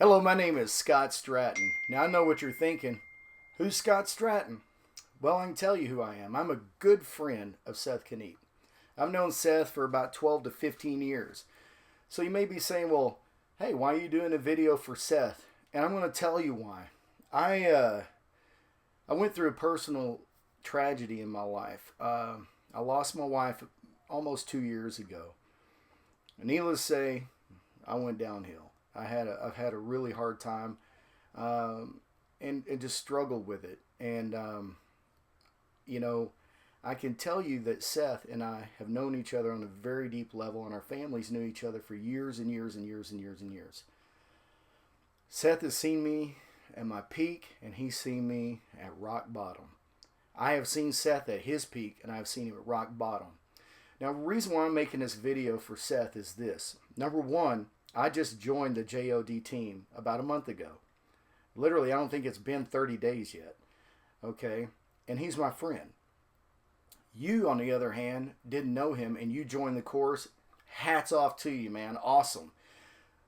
Hello, my name is Scott Stratton. Now I know what you're thinking. Who's Scott Stratton? Well, I can tell you who I am. I'm a good friend of Seth Kniep. I've known Seth for about 12 to 15 years. So you may be saying, well, hey, why are you doing a video for Seth? And I'm going to tell you why. I went through a personal tragedy in my life. I lost my wife almost 2 years ago. Needless to say, I went downhill. I've had a really hard time, and just struggled with it. And you know, I can tell you that Seth and I have known each other on a very deep level, and our families knew each other for years and years and years and years and years. Seth has seen me at my peak, and he's seen me at rock bottom. I have seen Seth at his peak, and I've seen him at rock bottom. Now, the reason why I'm making this video for Seth is this. Number one, I just joined the JOD team about a month ago. Literally, I don't think it's been 30 days yet. Okay? And he's my friend. You, on the other hand, didn't know him and you joined the course. Hats off to you, man. Awesome.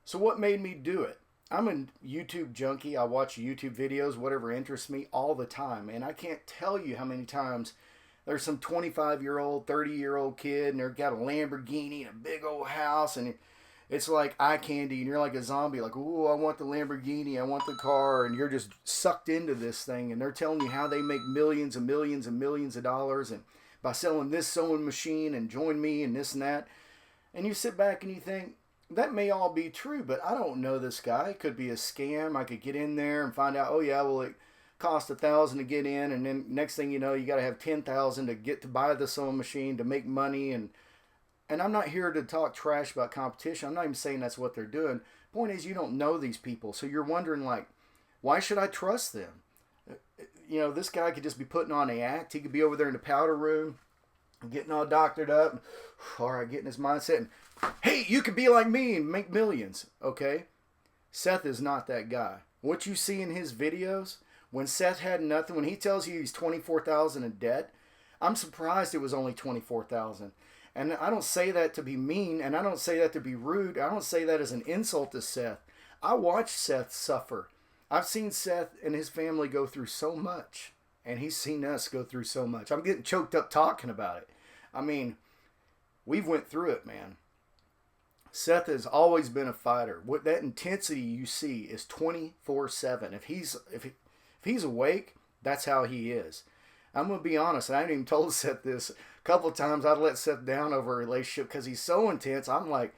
So what made me do it? I'm a YouTube junkie. I watch YouTube videos, whatever interests me, all the time. And I can't tell you how many times there's some 25-year-old, 30-year-old kid, and they've got a Lamborghini and a big old house, and it's like eye candy, and you're like a zombie, like, ooh, I want the Lamborghini, I want the car, and you're just sucked into this thing, and they're telling you how they make millions and millions and millions of dollars, and by selling this sewing machine, and join me, and this and that. And you sit back and you think, that may all be true, but I don't know this guy. It could be a scam. I could get in there and find out, oh yeah, well, it cost $1,000 to get in, and then next thing you know, you got to have $10,000 to get to buy the sewing machine to make money. And I'm not here to talk trash about competition. I'm not even saying that's what they're doing. Point is, you don't know these people, so you're wondering, like, why should I trust them? You know, this guy could just be putting on an act. He could be over there in the powder room, getting all doctored up, all right, getting his mindset, and hey, you could be like me and make millions. Okay, Seth is not that guy. What you see in his videos, when Seth had nothing, when he tells you he's $24,000 in debt, I'm surprised it was only $24,000. And I don't say that to be mean, and I don't say that to be rude. I don't say that as an insult to Seth. I watched Seth suffer. I've seen Seth and his family go through so much, and he's seen us go through so much. I'm getting choked up talking about it. I mean, we've went through it, man. Seth has always been a fighter. What that intensity you see is 24/7. If he's awake, that's how he is. I'm gonna be honest. I haven't even told Seth this. A couple of times I'd let Seth down over a relationship because he's so intense. I'm like,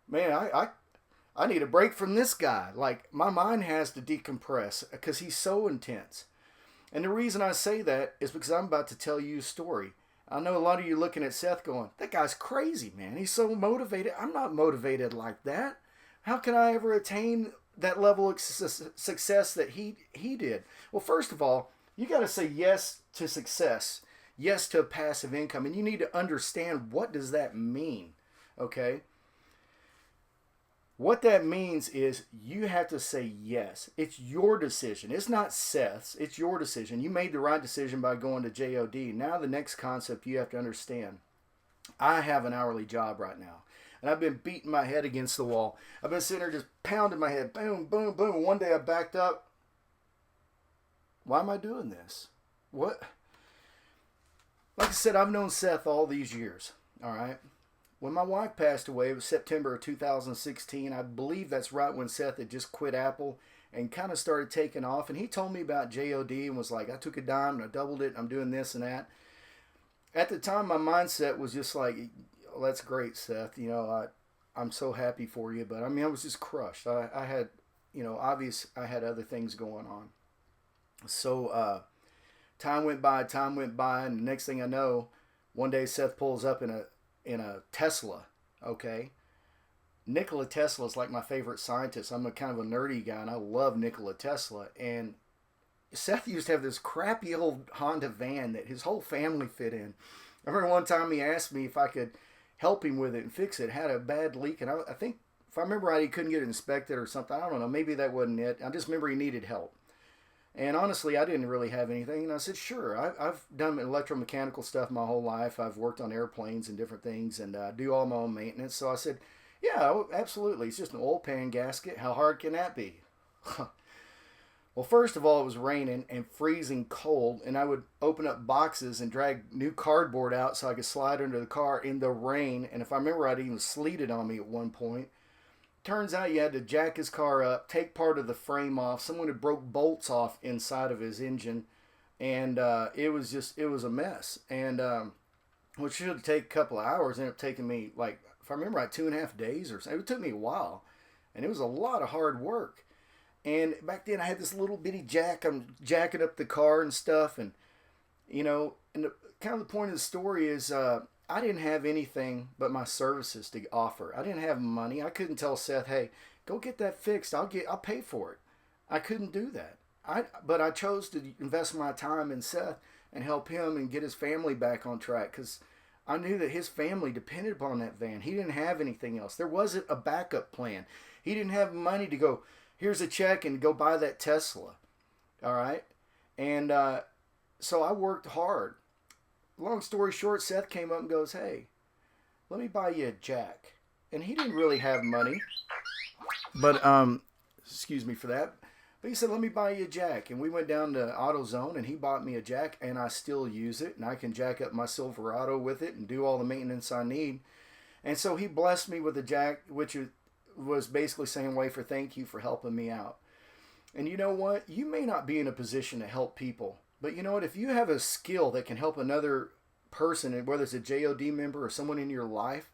man, I need a break from this guy. Like, my mind has to decompress because he's so intense. And the reason I say that is because I'm about to tell you a story. I know a lot of you looking at Seth going, that guy's crazy, man. He's so motivated. I'm not motivated like that. How can I ever attain that level of success that he did? Well, first of all, you got to say yes to success, yes to passive income, and you need to understand, what does that mean, okay? What that means is you have to say yes. It's your decision. It's not Seth's. It's your decision. You made the right decision by going to JOD. Now the next concept you have to understand. I have an hourly job right now, and I've been beating my head against the wall. I've been sitting there just pounding my head. Boom, boom, boom. One day I backed up. Why am I doing this? What? Like I said, I've known Seth all these years. All right? When my wife passed away, it was September of 2016. I believe that's right when Seth had just quit Apple and kind of started taking off. And he told me about JOD and was like, I took a dime and I doubled it. I'm doing this and that. At the time, my mindset was just like, oh, that's great, Seth. You know, I'm so happy for you. But I mean, I was just crushed. I had, you know, I had other things going on. So time went by, and the next thing I know, one day Seth pulls up in a Tesla, okay? Nikola Tesla is like my favorite scientist. I'm a kind of a nerdy guy, and I love Nikola Tesla. And Seth used to have this crappy old Honda van that his whole family fit in. I remember one time he asked me if I could help him with it and fix it. It had a bad leak, and I think, if I remember right, he couldn't get it inspected or something. I don't know. Maybe that wasn't it. I just remember he needed help. And honestly, I didn't really have anything. And I said, sure. I've done electromechanical stuff my whole life. I've worked on airplanes and different things, and do all my own maintenance. So I said, Yeah, oh, absolutely. It's just an oil pan gasket. How hard can that be? Well, first of all, it was raining and freezing cold, and I would open up boxes and drag new cardboard out so I could slide under the car in the rain. And if I remember right, it even sleeted on me at one point. Turns out you had to jack his car up, take part of the frame off. Someone had broke bolts off inside of his engine, and it was a mess. And which should have taken a couple of hours, ended up taking me, like, if I remember right, 2.5 days or so. It took me a while, and it was a lot of hard work. And back then I had this little bitty jack. I'm jacking up the car and stuff, and and kind of the point of the story is I didn't have anything but my services to offer. I didn't have money. I couldn't tell Seth, "Hey, go get that fixed. I'll pay for it." I couldn't do that. But I chose to invest my time in Seth and help him and get his family back on track, because I knew that his family depended upon that van. He didn't have anything else. There wasn't a backup plan. He didn't have money to go, "Here's a check and go buy that Tesla." All right. And so I worked hard. Long story short, Seth came up and goes, "Hey, let me buy you a jack." And he didn't really have money, but excuse me for that. But he said, "Let me buy you a jack." And we went down to AutoZone, and he bought me a jack, and I still use it, and I can jack up my Silverado with it and do all the maintenance I need. And so he blessed me with a jack, which was basically saying, "Way for thank you for helping me out." And you know what? You may not be in a position to help people, but you know what? If you have a skill that can help another person, whether it's a JOD member or someone in your life,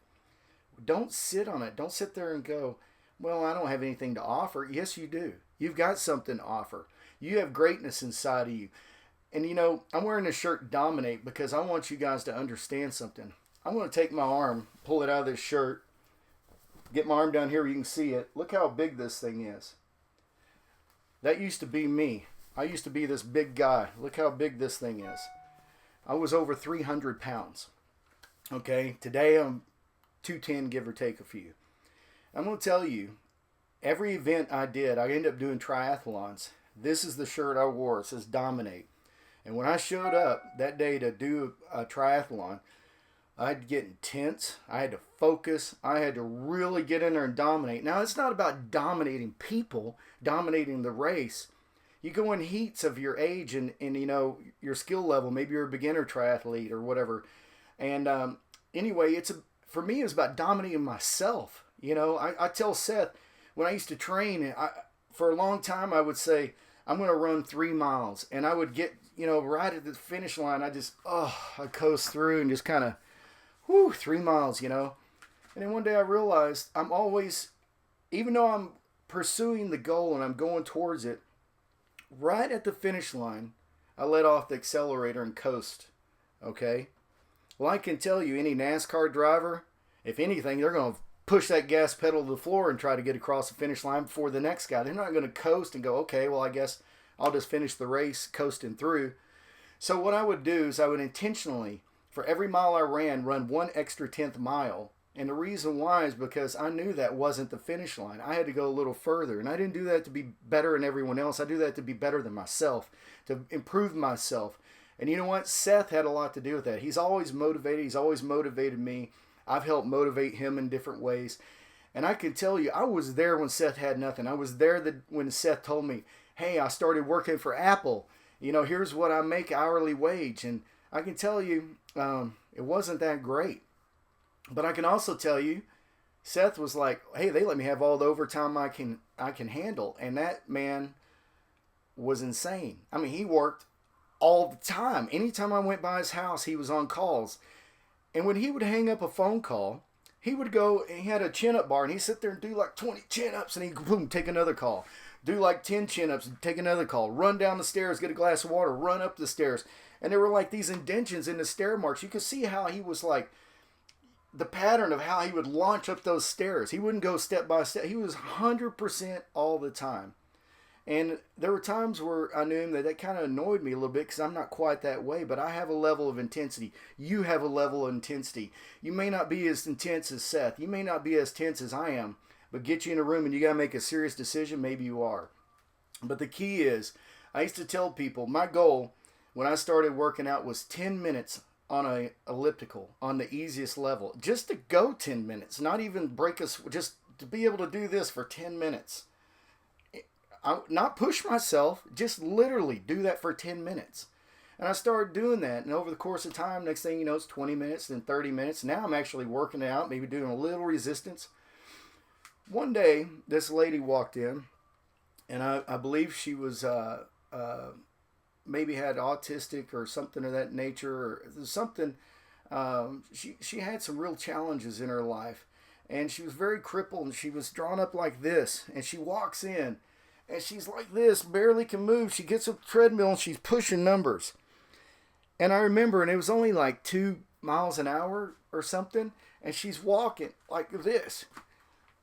don't sit on it. Don't sit there and go, "Well, I don't have anything to offer." Yes, you do. You've got something to offer. You have greatness inside of you. And I'm wearing this shirt Dominate because I want you guys to understand something. I'm going to take my arm, pull it out of this shirt, get my arm down here where you can see it. Look how big this thing is. That used to be me. I used to be this big guy. Look how big this thing is. I was over 300 pounds. Okay, today I'm 210, give or take a few. I'm going to tell you, every event I did, I ended up doing triathlons. This is the shirt I wore. It says Dominate. And when I showed up that day to do a triathlon, I had to get intense. I had to focus. I had to really get in there and dominate. Now, it's not about dominating people, dominating the race. You go in heats of your age and your skill level. Maybe you're a beginner triathlete or whatever. And anyway, for me, it's about dominating myself. I tell Seth, when I used to train, for a long time, I would say, "I'm going to run 3 miles." And I would get, right at the finish line, I coast through and just kind of, 3 miles, And then one day I realized I'm always, even though I'm pursuing the goal and I'm going towards it, right at the finish line, I let off the accelerator and coast. Okay? Well, I can tell you, any NASCAR driver, if anything, they're going to push that gas pedal to the floor and try to get across the finish line before the next guy. They're not going to coast and go, "Okay, well, I guess I'll just finish the race coasting through." So what I would do is I would intentionally, for every mile I ran, run 1 extra 10th mile. And the reason why is because I knew that wasn't the finish line. I had to go a little further. And I didn't do that to be better than everyone else. I do that to be better than myself, to improve myself. And you know what? Seth had a lot to do with that. He's always motivated. He's always motivated me. I've helped motivate him in different ways. And I can tell you, I was there when Seth had nothing. I was there when Seth told me, "Hey, I started working for Apple. Here's what I make hourly wage." And I can tell you, it wasn't that great. But I can also tell you, Seth was like, "Hey, they let me have all the overtime I can handle." And that man was insane. I mean, he worked all the time. Anytime I went by his house, he was on calls. And when he would hang up a phone call, he would go, and he had a chin-up bar, and he'd sit there and do like 20 chin-ups, and he'd boom, take another call. Do like 10 chin-ups and take another call. Run down the stairs, get a glass of water, run up the stairs. And there were like these indentions in the stair marks. You could see how he was like, the pattern of how he would launch up those stairs. He wouldn't go step by step. He was 100% all the time. And there were times where I knew him that kind of annoyed me a little bit because I'm not quite that way, but I have a level of intensity. You have a level of intensity. You may not be as intense as Seth. You may not be as tense as I am, but get you in a room and you got to make a serious decision, maybe you are. But the key is, I used to tell people, my goal when I started working out was 10 minutes on a elliptical on the easiest level, just to go 10 minutes, not even break us, just to be able to do this for 10 minutes. Not push myself, just literally do that for 10 minutes. And I started doing that, and over the course of time, next thing you know, it's 20 minutes, then 30 minutes. Now I'm actually working it out, maybe doing a little resistance. One day, this lady walked in, and I believe she was maybe had autistic or something of that nature, or something. She had some real challenges in her life, and she was very crippled, and she was drawn up like this, and she walks in, and she's like this, barely can move. She gets a treadmill, and she's pushing numbers. And I remember, and it was only like 2 miles an hour or something, and she's walking like this.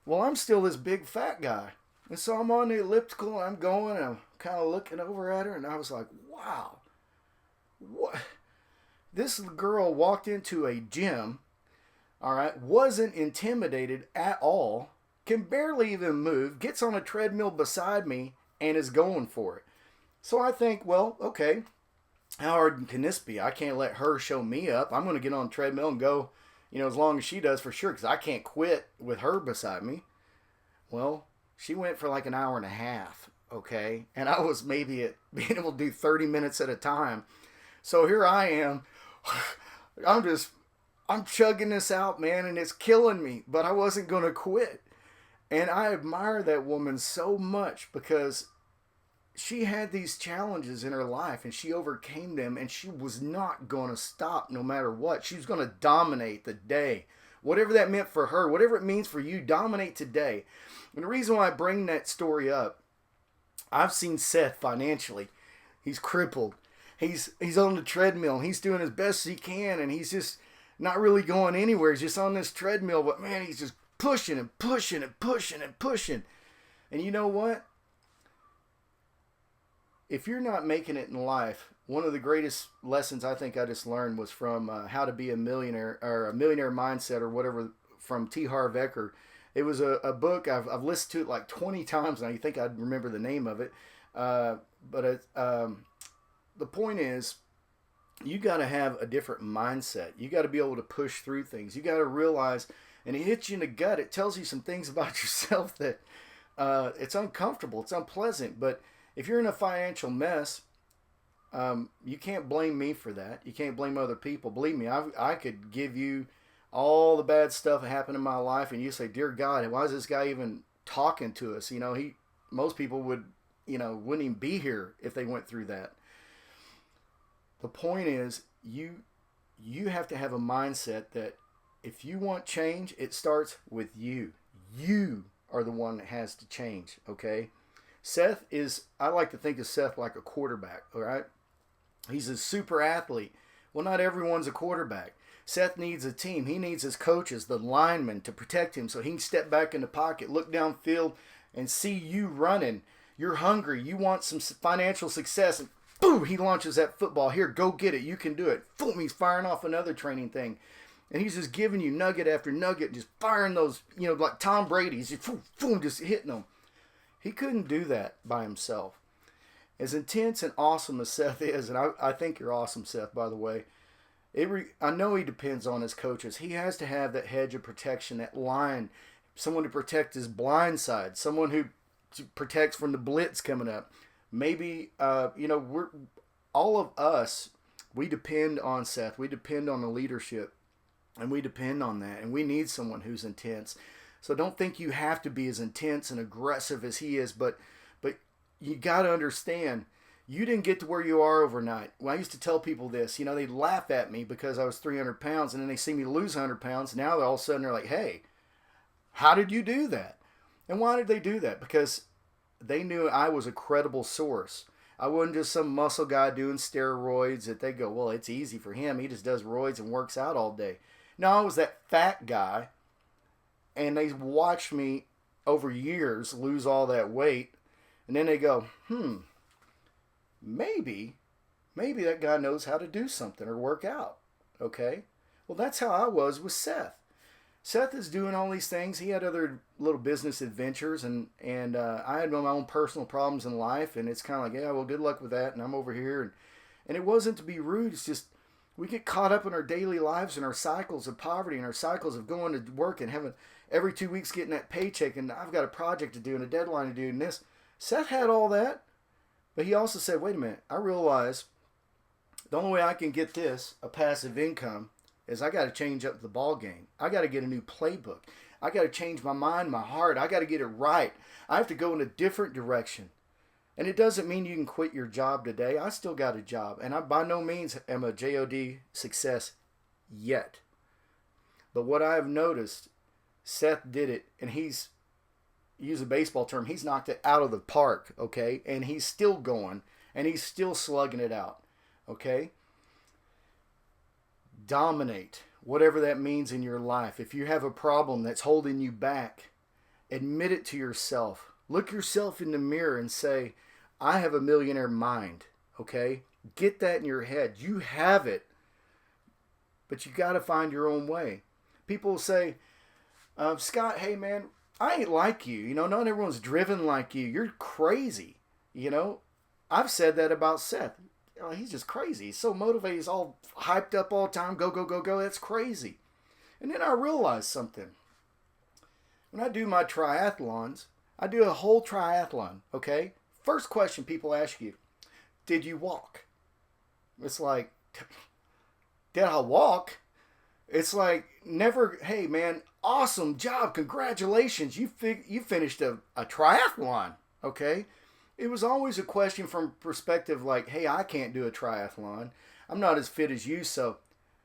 Well, I'm still this big fat guy. And so I'm on the elliptical, and I'm going, and I'm kind of looking over at her, and I was like, wow. What? This girl walked into a gym, all right, wasn't intimidated at all, can barely even move, gets on a treadmill beside me, and is going for it. So I think, well, okay, how hard can this be? I can't let her show me up. I'm going to get on a treadmill and go, as long as she does for sure, because I can't quit with her beside me. Well, she went for like an hour and a half, okay? And I was maybe being able to do 30 minutes at a time. So here I am. I'm chugging this out, man, and it's killing me, but I wasn't going to quit. And I admire that woman so much because she had these challenges in her life and she overcame them, and she was not going to stop no matter what. She was going to dominate the day. Whatever that meant for her, whatever it means for you, dominate today. And the reason why I bring that story up, I've seen Seth financially. He's crippled. He's on the treadmill. He's doing as best as he can, and he's just not really going anywhere. He's just on this treadmill, but man, he's just pushing and pushing and pushing and pushing. And you know what? If you're not making it in life, one of the greatest lessons I think I just learned was from How to Be a Millionaire, or A Millionaire Mindset, or whatever, from T. Harv Eker. It was a book. I've listened to it like 20 times now. You think I'd remember the name of it. But the point is, you got to have a different mindset. You got to be able to push through things. You got to realize, and it hits you in the gut. It tells you some things about yourself that it's uncomfortable. It's unpleasant. But if you're in a financial mess, you can't blame me for that. You can't blame other people. Believe me, I could give you all the bad stuff that happened in my life, and you say, "Dear God, why is this guy even talking to us?" Most people wouldn't even be here if they went through that. The point is, you have to have a mindset that if you want change, it starts with you. You are the one that has to change, okay? I like to think of Seth like a quarterback, all right? He's a super athlete. Well, not everyone's a quarterback. Seth needs a team. He needs his coaches, the linemen, to protect him so he can step back in the pocket, look downfield, and see you running. You're hungry. You want some financial success. And boom, he launches that football. Here, go get it. You can do it. Boom, he's firing off another training thing. And he's just giving you nugget after nugget, just firing those, like Tom Brady. He's just, boom, just hitting them. He couldn't do that by himself. As intense and awesome as Seth is, and I think you're awesome, Seth, by the way, I know he depends on his coaches. He has to have that hedge of protection, that line, someone to protect his blind side, someone who protects from the blitz coming up. Maybe, we're all of us, we depend on Seth. We depend on the leadership, and we depend on that, and we need someone who's intense. So don't think you have to be as intense and aggressive as he is, but you got to understand, you didn't get to where you are overnight. Well, I used to tell people this, they'd laugh at me because I was 300 pounds, and then they see me lose 100 pounds. Now all of a sudden they're like, hey, how did you do that? And why did they do that? Because they knew I was a credible source. I wasn't just some muscle guy doing steroids that they go, well, it's easy for him. He just does roids and works out all day. No, I was that fat guy, and they watched me over years lose all that weight, and then they go, maybe that guy knows how to do something or work out, okay? Well, that's how I was with Seth. Seth is doing all these things. He had other little business adventures, and I had my own personal problems in life, and it's kind of like, yeah, well, good luck with that, and I'm over here. And it wasn't to be rude. It's just We get caught up in our daily lives and our cycles of poverty and our cycles of going to work and having every 2 weeks getting that paycheck, and I've got a project to do and a deadline to do and this. Seth had all that, but he also said, wait a minute, I realize the only way I can get this, a passive income, is I got to change up the ball game. I got to get a new playbook. I got to change my mind, my heart. I got to get it right. I have to go in a different direction. And it doesn't mean you can quit your job today. I still got a job. And I by no means am a JOD success yet. But what I have noticed, Seth did it, and he's, use a baseball term, he's knocked it out of the park, okay? And he's still going, and he's still slugging it out, okay? Dominate, whatever that means in your life. If you have a problem that's holding you back, admit it to yourself. Look yourself in the mirror and say, I have a millionaire mind, okay? Get that in your head. You have it, but you got to find your own way. People will say, Scott, hey man, I ain't like you. You know, not everyone's driven like you. You're crazy. You know, I've said that about Seth. He's just crazy. He's so motivated. He's all hyped up all the time. Go, go, go, go. That's crazy. And then I realized something. When I do my triathlons, I do a whole triathlon, okay? First question people ask you, did you walk? It's like, did I walk? It's like, never, hey man, awesome job. Congratulations. You finished a triathlon, okay? It was always a question from perspective like, hey, I can't do a triathlon. I'm not as fit as you, so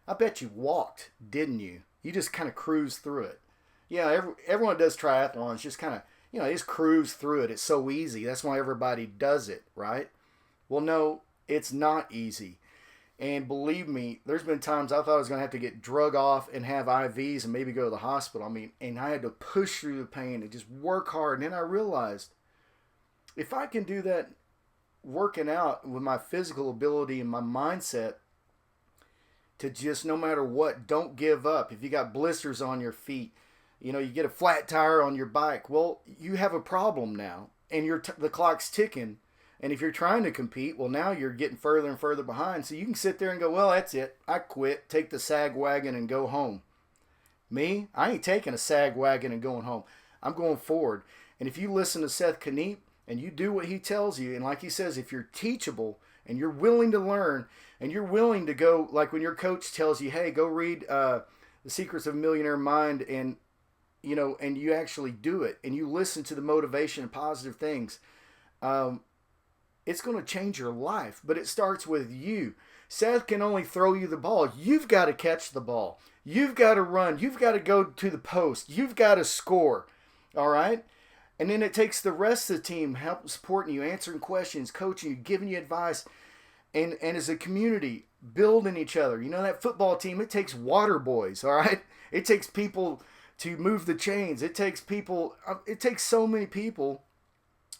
I bet you walked, didn't you? You just kind of cruised through it. Yeah, everyone does triathlons, just kind of, just cruise through it. It's so easy. That's why everybody does it, right? Well, no, it's not easy. And believe me, there's been times I thought I was going to have to get drug off and have IVs and maybe go to the hospital. And I had to push through the pain and just work hard. And then I realized, if I can do that working out with my physical ability and my mindset to just no matter what, don't give up. If you got blisters on your feet, you get a flat tire on your bike, well, you have a problem now, and the clock's ticking. And if you're trying to compete, well, now you're getting further and further behind. So you can sit there and go, well, that's it. I quit. Take the sag wagon and go home. Me, I ain't taking a sag wagon and going home. I'm going forward. And if you listen to Seth Kniep, and you do what he tells you, and like he says, if you're teachable and you're willing to learn and you're willing to go, like when your coach tells you, hey, go read The Secrets of a Millionaire Mind, and and you actually do it and you listen to the motivation and positive things, it's going to change your life. But it starts with you. Seth can only throw you the ball. You've got to catch the ball. You've got to run. You've got to go to the post. You've got to score. All right? And then it takes the rest of the team help supporting you, answering questions, coaching you, giving you advice. And as a community, building each other. That football team, it takes water boys, all right? It takes people to move the chains. It takes so many people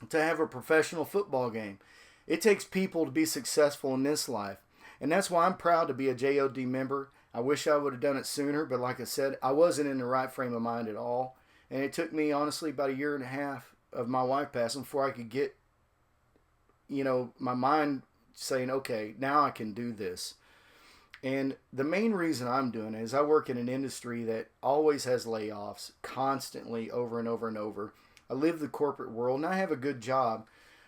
to have a professional football game. It takes people to be successful in this life. And that's why I'm proud to be a JOD member. I wish I would have done it sooner, but like I said, I wasn't in the right frame of mind at all. And it took me, honestly, about 1.5 years of my wife passing before I could get, my mind saying, okay, now I can do this. And the main reason I'm doing it is I work in an industry that always has layoffs constantly over and over and over. I live the corporate world and I have a good job,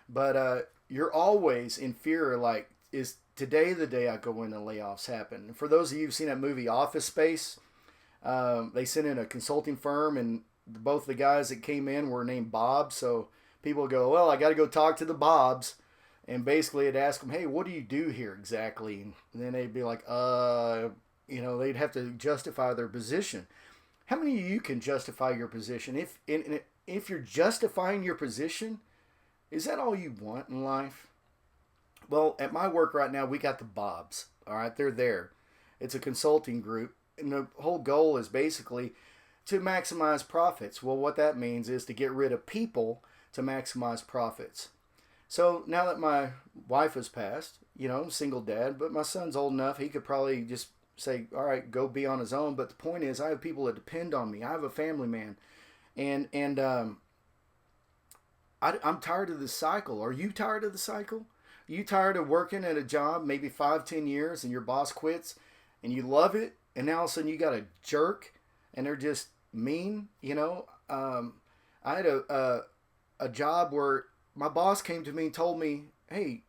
but you're always in fear, like, is today the day I go in and layoffs happen? And for those of you who've seen that movie Office Space, they sent in a consulting firm, and both the guys that came in were named Bob. So people go, well, I got to go talk to the Bobs. And basically it'd ask them, hey, what do you do here exactly? And then they'd be like, they'd have to justify their position. How many of you can justify your position? If you're justifying your position, is that all you want in life? Well, at my work right now, we got the Bobs. All right, they're there. It's a consulting group. And the whole goal is basically to maximize profits. Well, what that means is to get rid of people to maximize profits. So now that my wife has passed, single dad, but my son's old enough, he could probably just say, all right, go be on his own. But the point is, I have people that depend on me. I have a family man. And I'm tired of this cycle. Are you tired of the cycle? Are you tired of working at a job maybe 5-10 years and your boss quits and you love it, and now all of a sudden you got a jerk and they're just mean. I had a job where my boss came to me and told me, hey,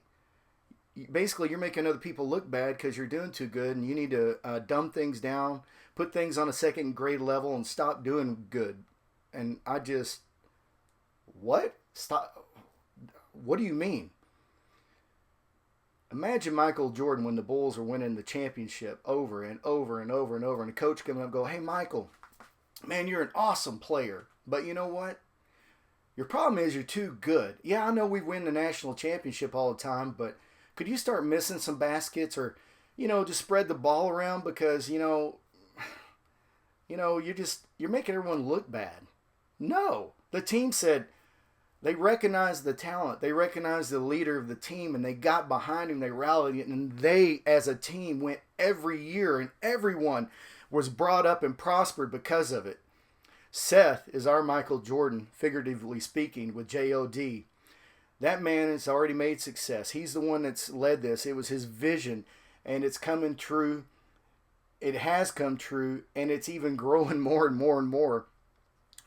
basically you're making other people look bad because you're doing too good, and you need to dumb things down, put things on a second grade level, and stop doing good. And I just, what? Stop? What do you mean? Imagine Michael Jordan when the Bulls are winning the championship over and over and over and over, and the coach coming up and go, hey, Michael, man, you're an awesome player, but you know what? Your problem is you're too good. Yeah, I know we win the national championship all the time, but could you start missing some baskets, or, just spread the ball around, because, you're making everyone look bad. No. The team said they recognized the talent. They recognized the leader of the team, and they got behind him. They rallied it, and they, as a team, went every year, and everyone was brought up and prospered because of it. Seth is our Michael Jordan, figuratively speaking, with J-O-D. That man has already made success. He's the one that's led this. It was his vision, and it's coming true. It has come true, and it's even growing more and more and more.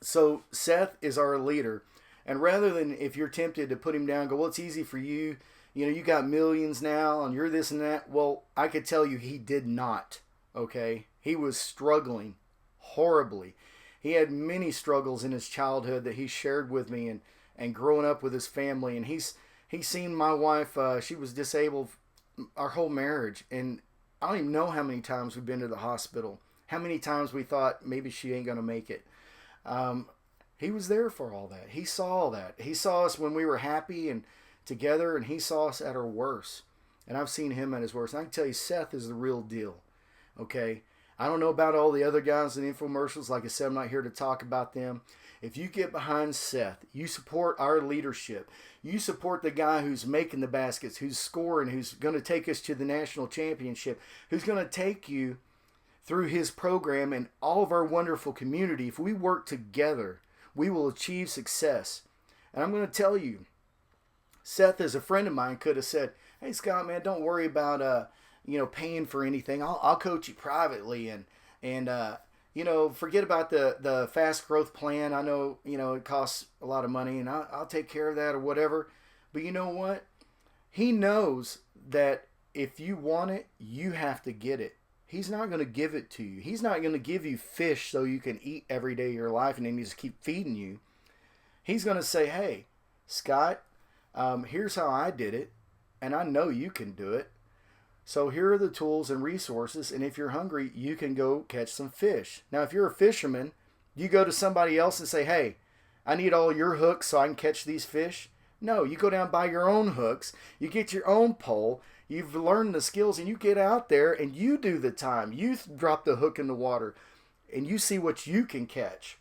So Seth is our leader. And rather than, if you're tempted to put him down, go, well, it's easy for you. You got millions now, and you're this and that. Well, I could tell you he did not, okay? He was struggling horribly. He had many struggles in his childhood that he shared with me, and growing up with his family. And he's seen my wife, she was disabled our whole marriage. And I don't even know how many times we've been to the hospital, how many times we thought maybe she ain't going to make it. He was there for all that. He saw all that. He saw us when we were happy and together, and he saw us at our worst. And I've seen him at his worst. And I can tell you, Seth is the real deal. Okay? I don't know about all the other guys in the infomercials. Like I said, I'm not here to talk about them. If you get behind Seth, you support our leadership. You support the guy who's making the baskets, who's scoring, who's going to take us to the national championship, who's going to take you through his program and all of our wonderful community. If we work together, we will achieve success. And I'm going to tell you, Seth, as a friend of mine, could have said, hey, Scott, man, don't worry about paying for anything. I'll coach you privately, and forget about the fast growth plan. I know, it costs a lot of money, and I'll take care of that or whatever. But you know what? He knows that if you want it, you have to get it. He's not going to give it to you. He's not going to give you fish so you can eat every day of your life and then he just keep feeding you. He's going to say, hey, Scott, here's how I did it, and I know you can do it. So here are the tools and resources, and if you're hungry, you can go catch some fish. Now, if you're a fisherman, you go to somebody else and say, hey, I need all your hooks so I can catch these fish. No, you go down and buy your own hooks. You get your own pole. You've learned the skills, and you get out there and you do the time. You drop the hook in the water and you see what you can catch.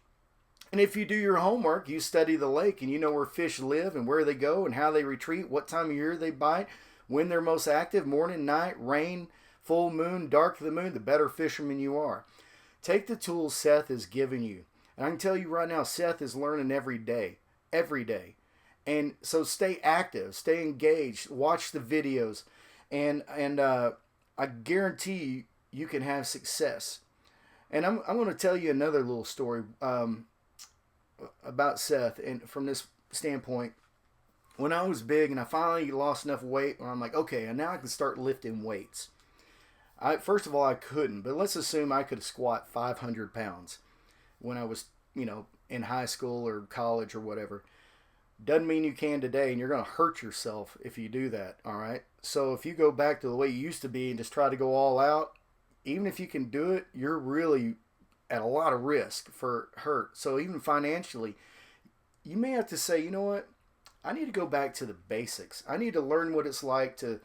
And if you do your homework, you study the lake and you know where fish live and where they go and how they retreat, what time of year they bite, when they're most active, morning, night, rain, full moon, dark of the moon, the better fisherman you are. Take the tools Seth is giving you. And I can tell you right now, Seth is learning every day. Every day. And so stay active, stay engaged, watch the videos, and I guarantee you can have success. And I'm going to tell you another little story about Seth, and from this standpoint, when I was big and I finally lost enough weight where I'm like, okay, and now I can start lifting weights. First of all, I couldn't, but let's assume I could squat 500 pounds when I was, in high school or college or whatever. Doesn't mean you can today, and you're going to hurt yourself if you do that, all right? So if you go back to the way you used to be and just try to go all out, even if you can do it, you're really at a lot of risk for hurt. So even financially, you may have to say, you know what? I need to go back to the basics. I need to learn what it's like to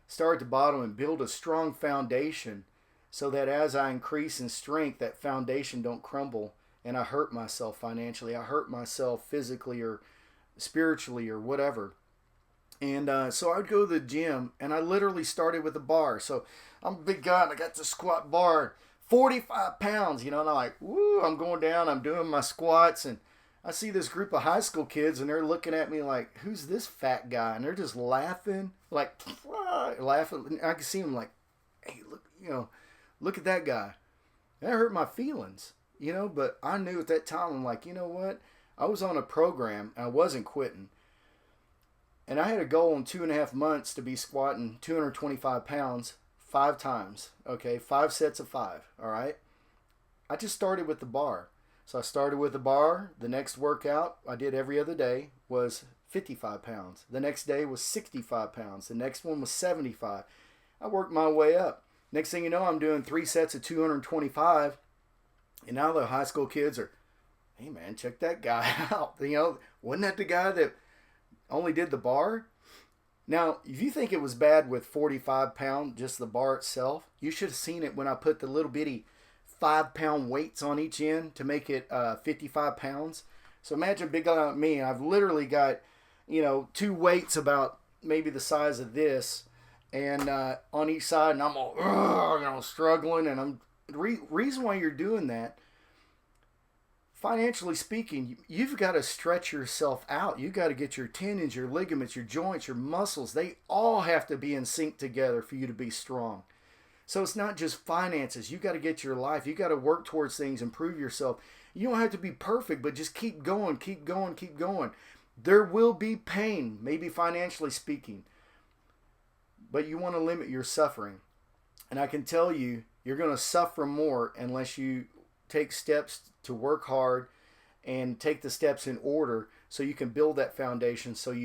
start at the bottom and build a strong foundation so that as I increase in strength, that foundation don't crumble and I hurt myself financially. I hurt myself physically or spiritually or whatever. And so I'd go to the gym, and I literally started with a bar. So I'm a big guy, and I got the squat bar, 45 pounds, and I'm like, woo, I'm going down, I'm doing my squats, and I see this group of high school kids, and they're looking at me like, who's this fat guy? And they're just laughing, like, laughing. I can see them like, hey, look, Look at that guy. That hurt my feelings, but I knew at that time, I'm like, you know what? I was on a program, and I wasn't quitting. And I had a goal in 2.5 months to be squatting 225 pounds 5 times. Okay, 5 sets of 5. All right. I just started with the bar. So I started with the bar. The next workout I did every other day was 55 pounds. The next day was 65 pounds. The next one was 75. I worked my way up. Next thing you know, I'm doing 3 sets of 225. And now the high school kids are, hey man, check that guy out. Wasn't that the guy that only did the bar? Now, if you think it was bad with 45 pound, just the bar itself, you should have seen it when I put the little bitty 5-pound weights on each end to make it 55 pounds. So imagine a big guy like me. I've literally got, 2 weights about maybe the size of this, and on each side, and I'm all struggling. And I'm reason why you're doing that. Financially speaking, you've got to stretch yourself out. You've got to get your tendons, your ligaments, your joints, your muscles. They all have to be in sync together for you to be strong. So it's not just finances. You've got to get your life. You've got to work towards things, improve yourself. You don't have to be perfect, but just keep going, keep going, keep going. There will be pain, maybe financially speaking, but you want to limit your suffering. And I can tell you, you're going to suffer more unless you take steps to work hard and take the steps in order so you can build that foundation, so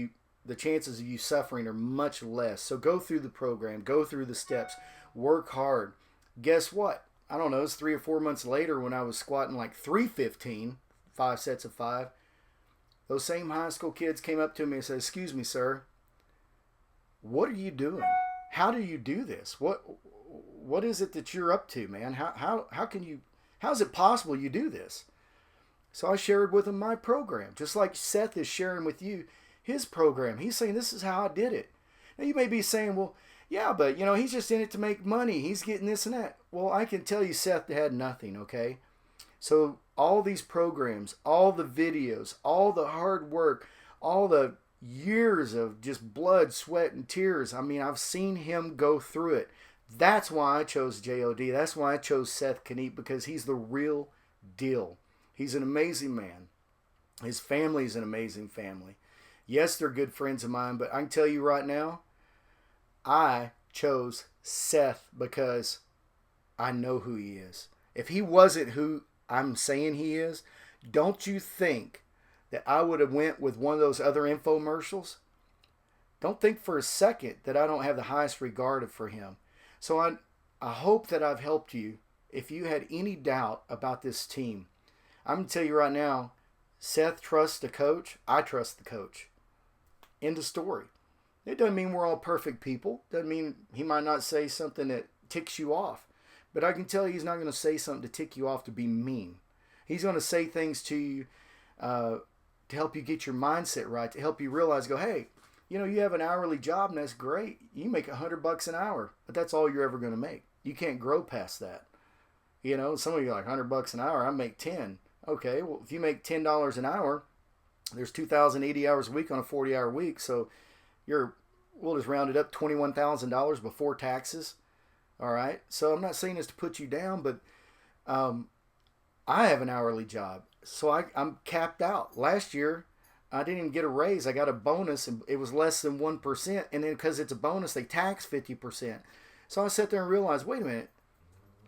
the chances of you suffering are much less. So go through the program, go through the steps, work hard. Guess what? I don't know, it's 3 or 4 months later when I was squatting like 315, 5 sets of 5. Those same high school kids came up to me and said, excuse me, sir, what are you doing? How do you do this? What is it that you're up to, man? How is it possible you do this? So I shared with him my program, just like Seth is sharing with you his program. He's saying, this is how I did it. Now you may be saying, well, yeah, but he's just in it to make money. He's getting this and that. Well, I can tell you Seth had nothing, okay? So all these programs, all the videos, all the hard work, all the years of just blood, sweat, and tears. I mean, I've seen him go through it. That's why I chose JOD. That's why I chose Seth Kniep, because he's the real deal. He's an amazing man. His family is an amazing family. Yes, they're good friends of mine, but I can tell you right now, I chose Seth because I know who he is. If he wasn't who I'm saying he is, don't you think that I would have went with one of those other infomercials? Don't think for a second that I don't have the highest regard for him. So I hope that I've helped you. If you had any doubt about this team, I'm going to tell you right now, Seth trusts the coach. I trust the coach. End of story. It doesn't mean we're all perfect people. Doesn't mean he might not say something that ticks you off. But I can tell you he's not going to say something to tick you off to be mean. He's going to say things to you to help you get your mindset right, to help you realize, go, hey, you have an hourly job and that's great. You make $100 an hour, but that's all you're ever going to make. You can't grow past that. Some of you are like, $100 an hour, I make 10. Okay, well, if you make $10 an hour, there's 2,080 hours a week on a 40-hour week. So we'll just round it up, $21,000 before taxes. All right. So I'm not saying this to put you down, but I have an hourly job. So I'm capped out. Last year, I didn't even get a raise. I got a bonus, and it was less than 1%. And then because it's a bonus, they tax 50%. So I sat there and realized, wait a minute.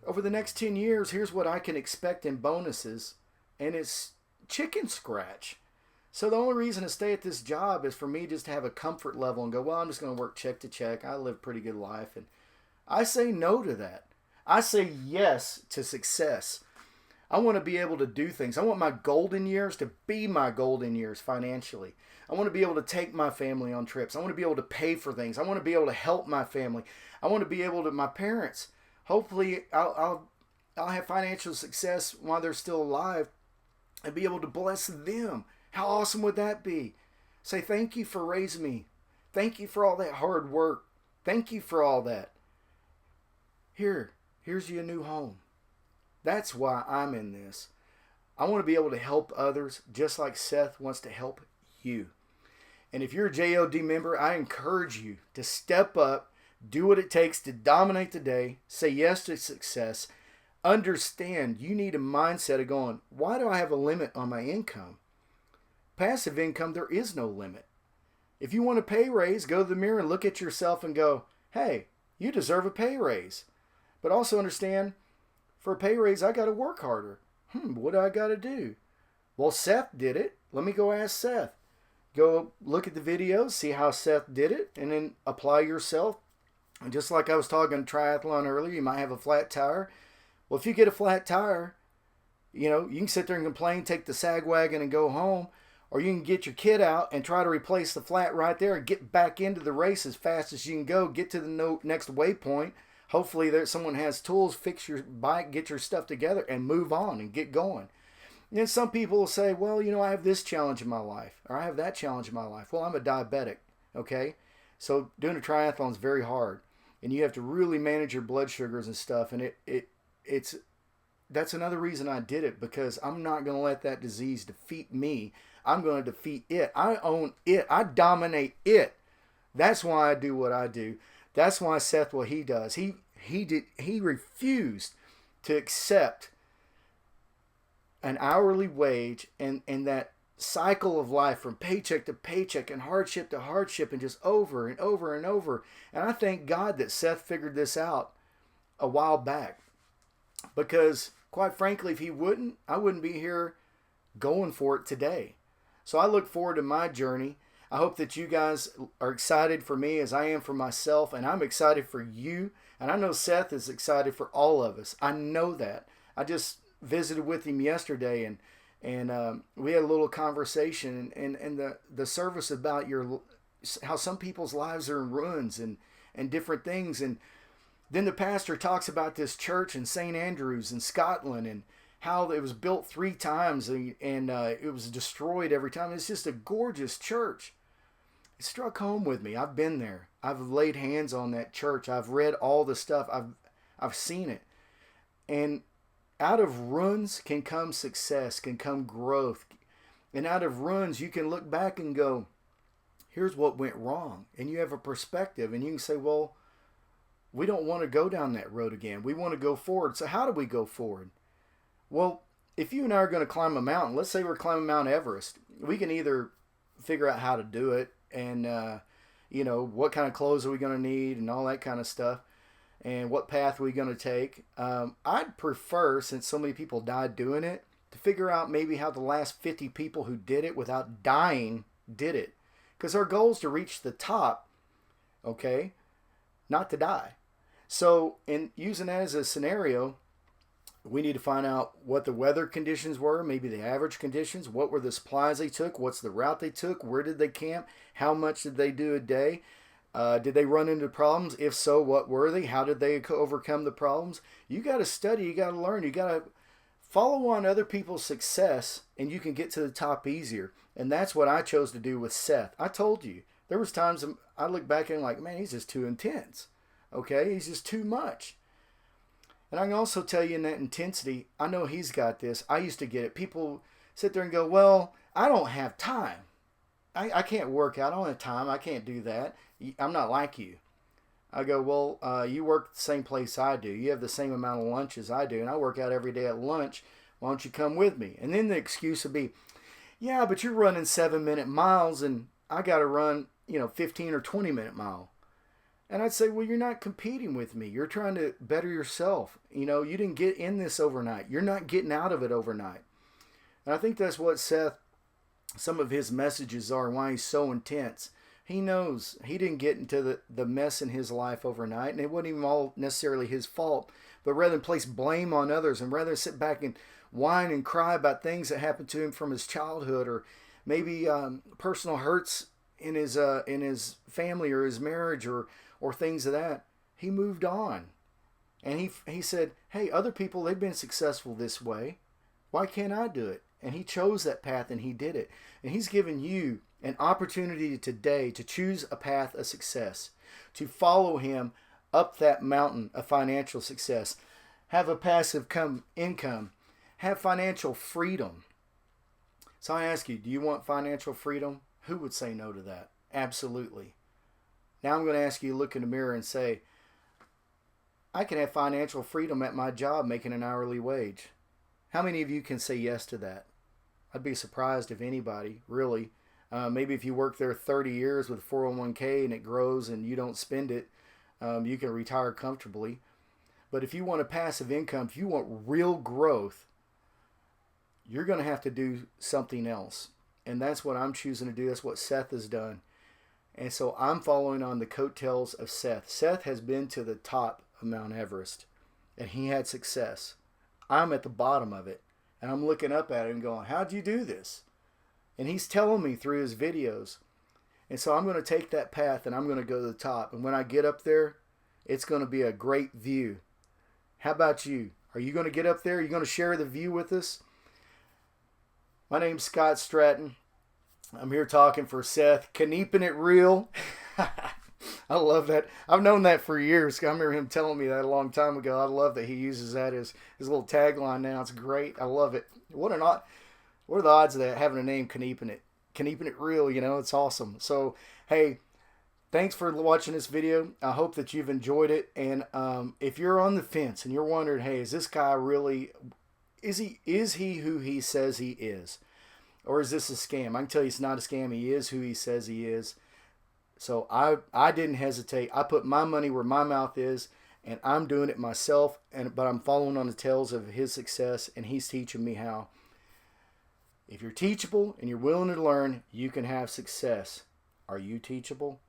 Over the next 10 years, here's what I can expect in bonuses. And it's chicken scratch. So the only reason to stay at this job is for me just to have a comfort level and go, well, I'm just going to work check to check. I live a pretty good life. And I say no to that. I say yes to success. I want to be able to do things. I want my golden years to be my golden years financially. I want to be able to take my family on trips. I want to be able to pay for things. I want to be able to help my family. I want to be able to, my parents, hopefully I'll have financial success while they're still alive and be able to bless them. How awesome would that be? Say, thank you for raising me. Thank you for all that hard work. Thank you for all that. Here's your new home. That's why I'm in this. I want to be able to help others just like Seth wants to help you. And if you're a JOD member, I encourage you to step up, Do what it takes to dominate the day. Say yes to success. Understand you need a mindset of going, why do I have a limit on my income? Passive income, there is no limit. If you want a pay raise, go to the mirror and look at yourself and go, hey, you deserve a pay raise. But also understand, for a pay raise, I got to work harder. What do I got to do? Well, Seth did it. Let me go ask Seth. Go look at the videos, see how Seth did it, and then apply yourself. And just like I was talking triathlon earlier, you might have a flat tire. Well, if you get a flat tire, you can sit there and complain, take the sag wagon and go home. Or you can get your kit out and try to replace the flat right there and get back into the race as fast as you can go. Get to the next waypoint. Hopefully someone has tools, fix your bike, get your stuff together, and move on and get going. And then some people will say, well, I have this challenge in my life, or I have that challenge in my life. Well, I'm a diabetic, okay? So doing a triathlon is very hard. And you have to really manage your blood sugars and stuff. And that's another reason I did it, because I'm not going to let that disease defeat me. I'm going to defeat it. I own it. I dominate it. That's why I do what I do. That's why Seth, what he does. He refused to accept an hourly wage and that cycle of life from paycheck to paycheck and hardship to hardship and just over and over and over. And I thank God that Seth figured this out a while back, because quite frankly, if he wouldn't, I wouldn't be here going for it today. So I look forward to my journey. I hope that you guys are excited for me as I am for myself, and I'm excited for you. And I know Seth is excited for all of us. I know that. I just visited with him yesterday, and we had a little conversation, and the service about how some people's lives are in ruins and different things. And then the pastor talks about this church in St. Andrews in Scotland, and how it was built 3 times and it was destroyed every time. It's just a gorgeous church. It struck home with me. I've been there. I've laid hands on that church. I've read all the stuff. I've seen it. And out of ruins can come success, can come growth. And out of ruins, you can look back and go, here's what went wrong. And you have a perspective, and you can say, well, we don't want to go down that road again. We want to go forward. So how do we go forward? Well, if you and I are going to climb a mountain, let's say we're climbing Mount Everest, we can either figure out how to do it and, what kind of clothes are we going to need and all that kind of stuff, and what path are we going to take. I'd prefer, since so many people died doing it, to figure out maybe how the last 50 people who did it without dying did it. Because our goal is to reach the top, okay, not to die. So in using that as a scenario, we need to find out what the weather conditions were, maybe the average conditions, what were the supplies they took, what's the route they took, where did they camp, how much did they do a day, did they run into problems? If so, what were they? How did they overcome the problems? You got to study, you got to learn, you got to follow on other people's success, and you can get to the top easier. And that's what I chose to do with Seth. I told you, there was times I look back and I'm like, man, he's just too intense. Okay, he's just too much. And I can also tell you in that intensity, I know he's got this. I used to get it. People sit there and go, well, I don't have time. I can't work out. I don't have time. I can't do that. I'm not like you. I go, well, you work the same place I do. You have the same amount of lunch as I do, and I work out every day at lunch. Why don't you come with me? And then the excuse would be, yeah, but you're running 7-minute miles, and I got to run, 15 or 20-minute mile. And I'd say, well, you're not competing with me. You're trying to better yourself. You didn't get in this overnight. You're not getting out of it overnight. And I think that's what some of his messages are, and why he's so intense. He knows he didn't get into the mess in his life overnight, and it wasn't even all necessarily his fault. But rather than place blame on others, and rather than sit back and whine and cry about things that happened to him from his childhood, or maybe personal hurts in his family or his marriage, or things of that, he moved on. And he said, hey, other people, they've been successful this way. Why can't I do it? And he chose that path, and he did it. And he's given you an opportunity today to choose a path of success, to follow him up that mountain of financial success, have a passive income, have financial freedom. So I ask you, do you want financial freedom? Who would say no to that? Absolutely. Now I'm going to ask you to look in the mirror and say, I can have financial freedom at my job making an hourly wage. How many of you can say yes to that? I'd be surprised if anybody, really. Maybe if you work there 30 years with 401k and it grows and you don't spend it, you can retire comfortably. But if you want a passive income, if you want real growth, you're going to have to do something else. And that's what I'm choosing to do. That's what Seth has done. And so I'm following on the coattails of Seth. Seth has been to the top of Mount Everest, and he had success. I'm at the bottom of it, and I'm looking up at him and going, how'd you do this? And he's telling me through his videos. And so I'm going to take that path, and I'm going to go to the top. And when I get up there, it's going to be a great view. How about you? Are you going to get up there? Are you going to share the view with us? My name's Scott Stratton. I'm here talking for Seth. Kniep'n it real. I love that. I've known that for years. I remember him telling me that a long time ago. I love that he uses that as his little tagline now. It's great. I love it. What are the odds of that, having a name Kniep'n it? Kniep'n it real, it's awesome. So, hey, thanks for watching this video. I hope that you've enjoyed it. And if you're on the fence and you're wondering, hey, is this guy really, is he who he says he is? Or is this a scam? I can tell you it's not a scam. He is who he says he is. So I didn't hesitate. I put my money where my mouth is, and I'm doing it myself. But I'm following on the tails of his success, and he's teaching me how. If you're teachable and you're willing to learn, you can have success. Are you teachable?